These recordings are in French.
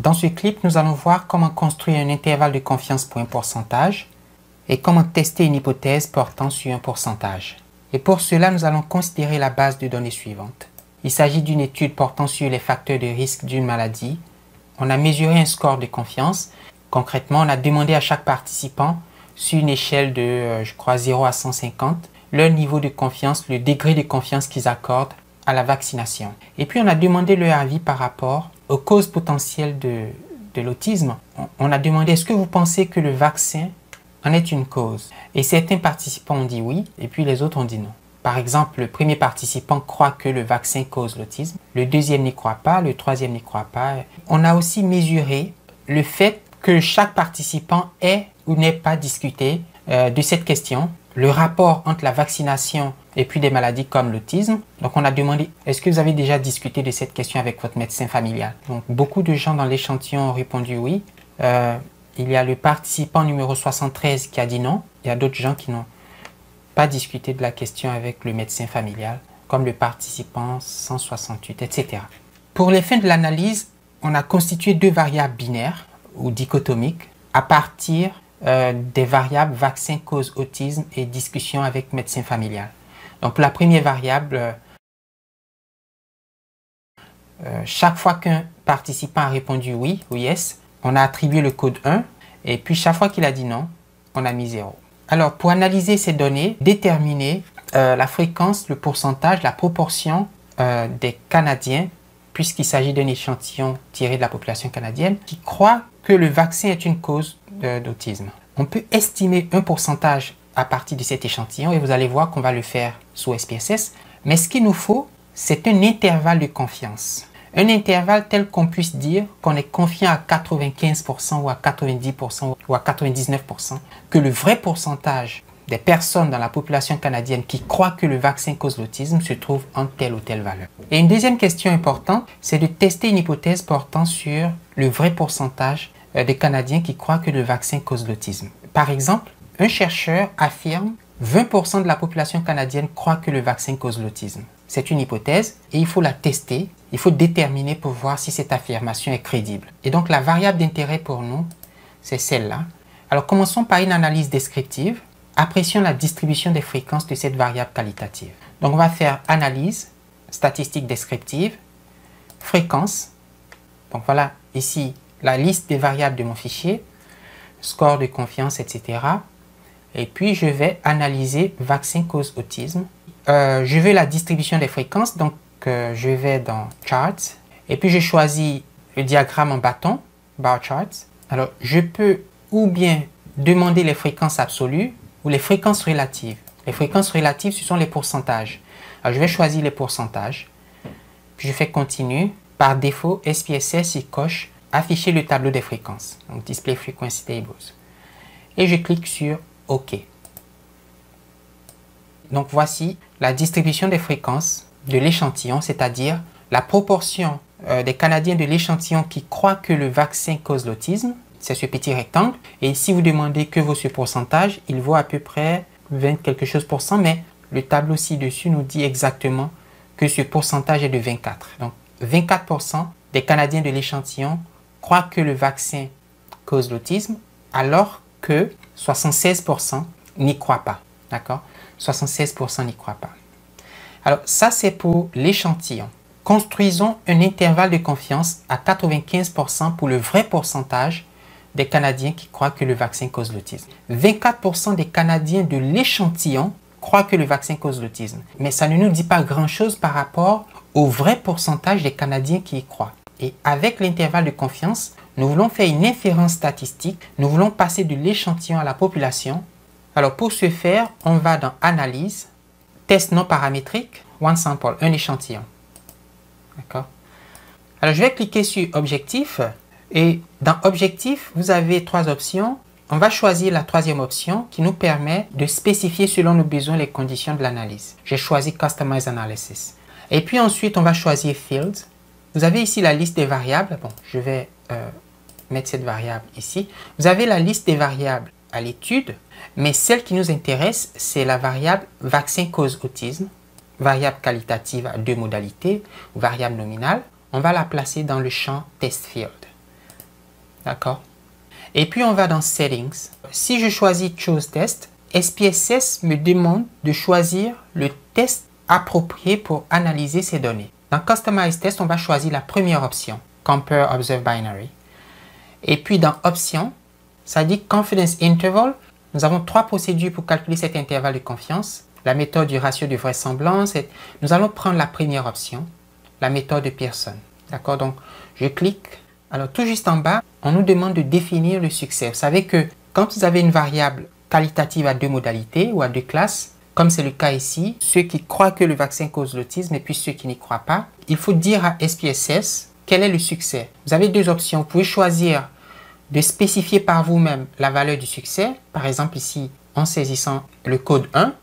Dans ce clip, nous allons voir comment construire un intervalle de confiance pour un pourcentage et comment tester une hypothèse portant sur un pourcentage. Et pour cela, nous allons considérer la base de données suivante. Il s'agit d'une étude portant sur les facteurs de risque d'une maladie. On a mesuré un score de confiance. Concrètement, on a demandé à chaque participant, sur une échelle de, je crois, 0 à 150, leur niveau de confiance, le degré de confiance qu'ils accordent à la vaccination. Et puis, on a demandé leur avis par rapport aux causes potentielles de l'autisme. On a demandé, est-ce que vous pensez que le vaccin en est une cause? Et certains participants ont dit oui, et puis les autres ont dit non. Par exemple, le premier participant croit que le vaccin cause l'autisme, le deuxième n'y croit pas, le troisième n'y croit pas. On a aussi mesuré le fait que chaque participant ait ou n'ait pas discuté de cette question, le rapport entre la vaccination et puis des maladies comme l'autisme. Donc on a demandé, est-ce que vous avez déjà discuté de cette question avec votre médecin familial? Donc beaucoup de gens dans l'échantillon ont répondu oui. Il y a le participant numéro 73 qui a dit non. Il y a d'autres gens qui n'ont pas discuté de la question avec le médecin familial, comme le participant 168, etc. Pour les fins de l'analyse, on a constitué deux variables binaires ou dichotomiques à partir des variables vaccin cause autisme et discussion avec médecin familial. Donc pour la première variable, chaque fois qu'un participant a répondu oui ou yes, on a attribué le code 1 et puis chaque fois qu'il a dit non, on a mis 0. Alors pour analyser ces données, déterminer la fréquence, le pourcentage, la proportion des Canadiens, puisqu'il s'agit d'un échantillon tiré de la population canadienne, qui croient que le vaccin est une cause d'autisme. On peut estimer un pourcentage à partir de cet échantillon et vous allez voir qu'on va le faire sous SPSS. Mais ce qu'il nous faut, c'est un intervalle de confiance. Un intervalle tel qu'on puisse dire qu'on est confiant à 95% ou à 90% ou à 99%, que le vrai pourcentage des personnes dans la population canadienne qui croient que le vaccin cause l'autisme se trouve en telle ou telle valeur. Et une deuxième question importante, c'est de tester une hypothèse portant sur le vrai pourcentage des Canadiens qui croient que le vaccin cause l'autisme. Par exemple, un chercheur affirme 20% de la population canadienne croit que le vaccin cause l'autisme. C'est une hypothèse et il faut la tester, il faut déterminer pour voir si cette affirmation est crédible. Et donc la variable d'intérêt pour nous, c'est celle-là. Alors commençons par une analyse descriptive. Apprécions la distribution des fréquences de cette variable qualitative. Donc on va faire analyse, statistique descriptive, fréquence. Donc voilà ici la liste des variables de mon fichier, score de confiance, etc. Et puis je vais analyser vaccin cause autisme. Je veux la distribution des fréquences, donc je vais dans Charts. Et puis je choisis le diagramme en bâton, Bar Charts. Alors je peux ou bien demander les fréquences absolues, ou les fréquences relatives. Les fréquences relatives, ce sont les pourcentages. Alors, je vais choisir les pourcentages. Puis, je fais continue. Par défaut, SPSS, il coche afficher le tableau des fréquences. Donc, Display Frequency Tables. Et je clique sur OK. Donc, voici la distribution des fréquences de l'échantillon, c'est-à-dire la proportion des Canadiens de l'échantillon qui croient que le vaccin cause l'autisme. C'est ce petit rectangle. Et si vous demandez que vaut ce pourcentage, il vaut à peu près 20 quelque chose %, mais le tableau ci-dessus nous dit exactement que ce pourcentage est de 24. Donc 24% des Canadiens de l'échantillon croient que le vaccin cause l'autisme, alors que 76% n'y croient pas. D'accord? 76% n'y croient pas. Alors ça, c'est pour l'échantillon. Construisons un intervalle de confiance à 95% pour le vrai pourcentage des Canadiens qui croient que le vaccin cause l'autisme. 24% des Canadiens de l'échantillon croient que le vaccin cause l'autisme. Mais ça ne nous dit pas grand-chose par rapport au vrai pourcentage des Canadiens qui y croient. Et avec l'intervalle de confiance, nous voulons faire une inférence statistique. Nous voulons passer de l'échantillon à la population. Alors pour ce faire, on va dans Analyse, Test non paramétrique, One Sample, un échantillon. D'accord? Alors je vais cliquer sur Objectif. Et dans Objectif, vous avez trois options. On va choisir la troisième option qui nous permet de spécifier selon nos besoins les conditions de l'analyse. J'ai choisi Customize Analysis. Et puis ensuite, on va choisir Fields. Vous avez ici la liste des variables. Bon, je vais mettre cette variable ici. Vous avez la liste des variables à l'étude, mais celle qui nous intéresse, c'est la variable vaccin cause autisme, variable qualitative à deux modalités, variable nominale. On va la placer dans le champ Test Field. D'accord? Et puis on va dans Settings. Si je choisis Choose Test, SPSS me demande de choisir le test approprié pour analyser ces données. Dans Customize Test, on va choisir la première option, Compare Observe Binary. Et puis dans Options, ça dit Confidence Interval. Nous avons 3 procédures pour calculer cet intervalle de confiance. La méthode du ratio de vraisemblance. Nous allons prendre la première option, la méthode de Pearson. D'accord? Donc, je clique. Alors, tout juste en bas, on nous demande de définir le succès. Vous savez que quand vous avez une variable qualitative à 2 modalités ou à 2 classes, comme c'est le cas ici, ceux qui croient que le vaccin cause l'autisme et puis ceux qui n'y croient pas, il faut dire à SPSS quel est le succès. Vous avez 2 options. Vous pouvez choisir de spécifier par vous-même la valeur du succès, par exemple ici en saisissant le code 1,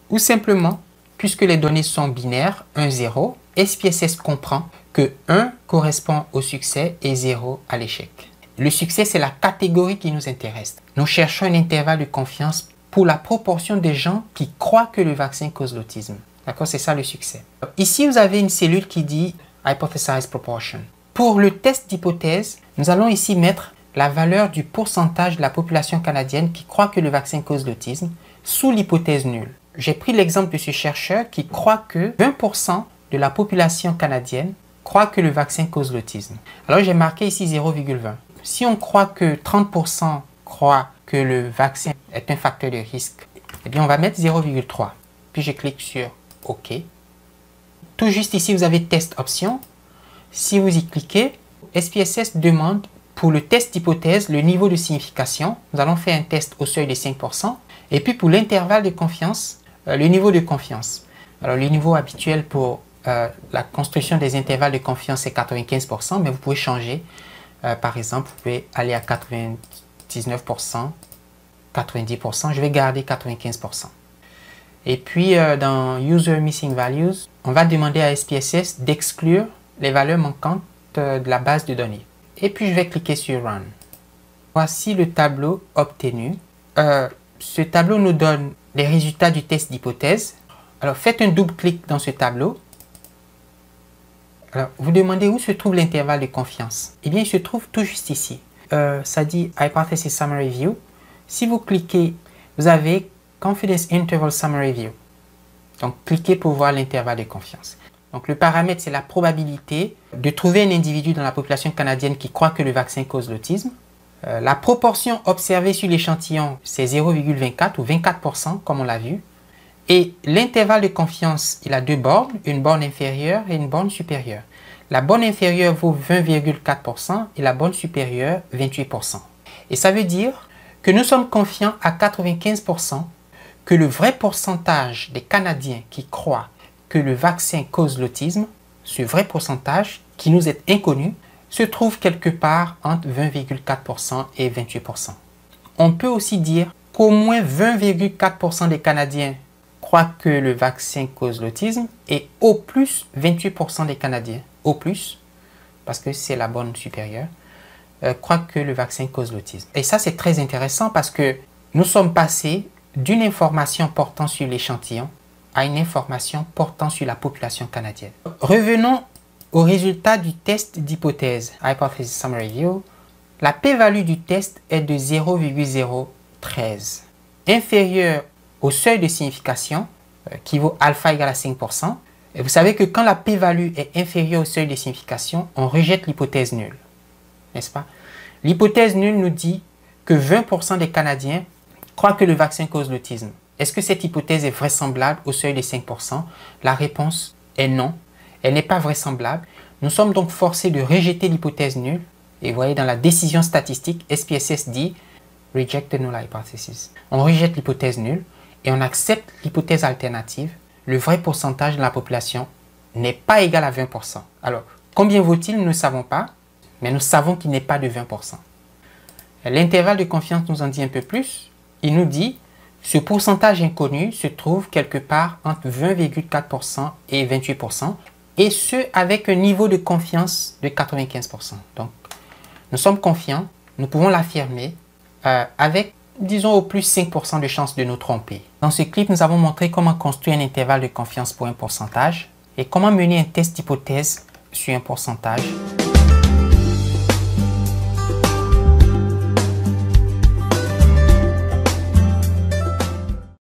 ou simplement, puisque les données sont binaires, 1, 0, SPSS comprend que 1 correspond au succès et 0 à l'échec. Le succès, c'est la catégorie qui nous intéresse. Nous cherchons un intervalle de confiance pour la proportion des gens qui croient que le vaccin cause l'autisme. D'accord? C'est ça le succès. Ici, vous avez une cellule qui dit Hypothesized Proportion. Pour le test d'hypothèse, nous allons ici mettre la valeur du pourcentage de la population canadienne qui croit que le vaccin cause l'autisme sous l'hypothèse nulle. J'ai pris l'exemple de ce chercheur qui croit que 20% de la population canadienne croit que le vaccin cause l'autisme. Alors j'ai marqué ici 0,20. Si on croit que 30% croient que le vaccin est un facteur de risque, eh bien on va mettre 0,3. Puis je clique sur OK. Tout juste ici, vous avez Test Option. Si vous y cliquez, SPSS demande pour le test d'hypothèse le niveau de signification. Nous allons faire un test au seuil de 5%. Et puis pour l'intervalle de confiance, le niveau de confiance. Alors le niveau habituel pour la construction des intervalles de confiance c'est 95%, mais vous pouvez changer. Par exemple, vous pouvez aller à 99%, 90%. Je vais garder 95%. Et puis dans User Missing Values, on va demander à SPSS d'exclure les valeurs manquantes de la base de données. Et puis je vais cliquer sur Run. Voici le tableau obtenu. Ce tableau nous donne les résultats du test d'hypothèse. Alors faites un double clic dans ce tableau. Alors vous demandez où se trouve l'intervalle de confiance. Eh bien il se trouve tout juste ici. Ça dit Hypothesis Summary View. Si vous cliquez, vous avez Confidence Interval Summary View. Donc cliquez pour voir l'intervalle de confiance. Donc le paramètre, c'est la probabilité de trouver un individu dans la population canadienne qui croit que le vaccin cause l'autisme. La proportion observée sur l'échantillon, c'est 0,24 ou 24%, comme on l'a vu. Et l'intervalle de confiance, il a 2 bornes, une borne inférieure et une borne supérieure. La borne inférieure vaut 20,4% et la borne supérieure 28%. Et ça veut dire que nous sommes confiants à 95% que le vrai pourcentage des Canadiens qui croient que le vaccin cause l'autisme, ce vrai pourcentage qui nous est inconnu, se trouve quelque part entre 20,4% et 28%. On peut aussi dire qu'au moins 20,4% des Canadiens croient que le vaccin cause l'autisme et au plus 28% des Canadiens, au plus, parce que c'est la borne supérieure, croient que le vaccin cause l'autisme. Et ça, c'est très intéressant parce que nous sommes passés d'une information portant sur l'échantillon à une information portant sur la population canadienne. Revenons au résultat du test d'hypothèse, Hypothesis Summary View. La p-value du test est de 0,013, inférieure au seuil de signification qui vaut alpha égale à 5%. Et vous savez que quand la p-value est inférieure au seuil de signification, on rejette l'hypothèse nulle, n'est-ce pas? L'hypothèse nulle nous dit que 20% des Canadiens croient que le vaccin cause l'autisme. Est-ce que cette hypothèse est vraisemblable au seuil de 5%? La réponse est non. Elle n'est pas vraisemblable. Nous sommes donc forcés de rejeter l'hypothèse nulle. Et vous voyez, dans la décision statistique, SPSS dit « Reject the null hypothesis ». On rejette l'hypothèse nulle et on accepte l'hypothèse alternative. Le vrai pourcentage de la population n'est pas égal à 20%. Alors, combien vaut-il? Nous ne savons pas, mais nous savons qu'il n'est pas de 20%. L'intervalle de confiance nous en dit un peu plus. Il nous dit ce pourcentage inconnu se trouve quelque part entre 20,4% et 28%, et ce avec un niveau de confiance de 95%. Donc, nous sommes confiants, nous pouvons l'affirmer avec, disons, au plus 5% de chances de nous tromper. Dans ce clip, nous avons montré comment construire un intervalle de confiance pour un pourcentage et comment mener un test d'hypothèse sur un pourcentage.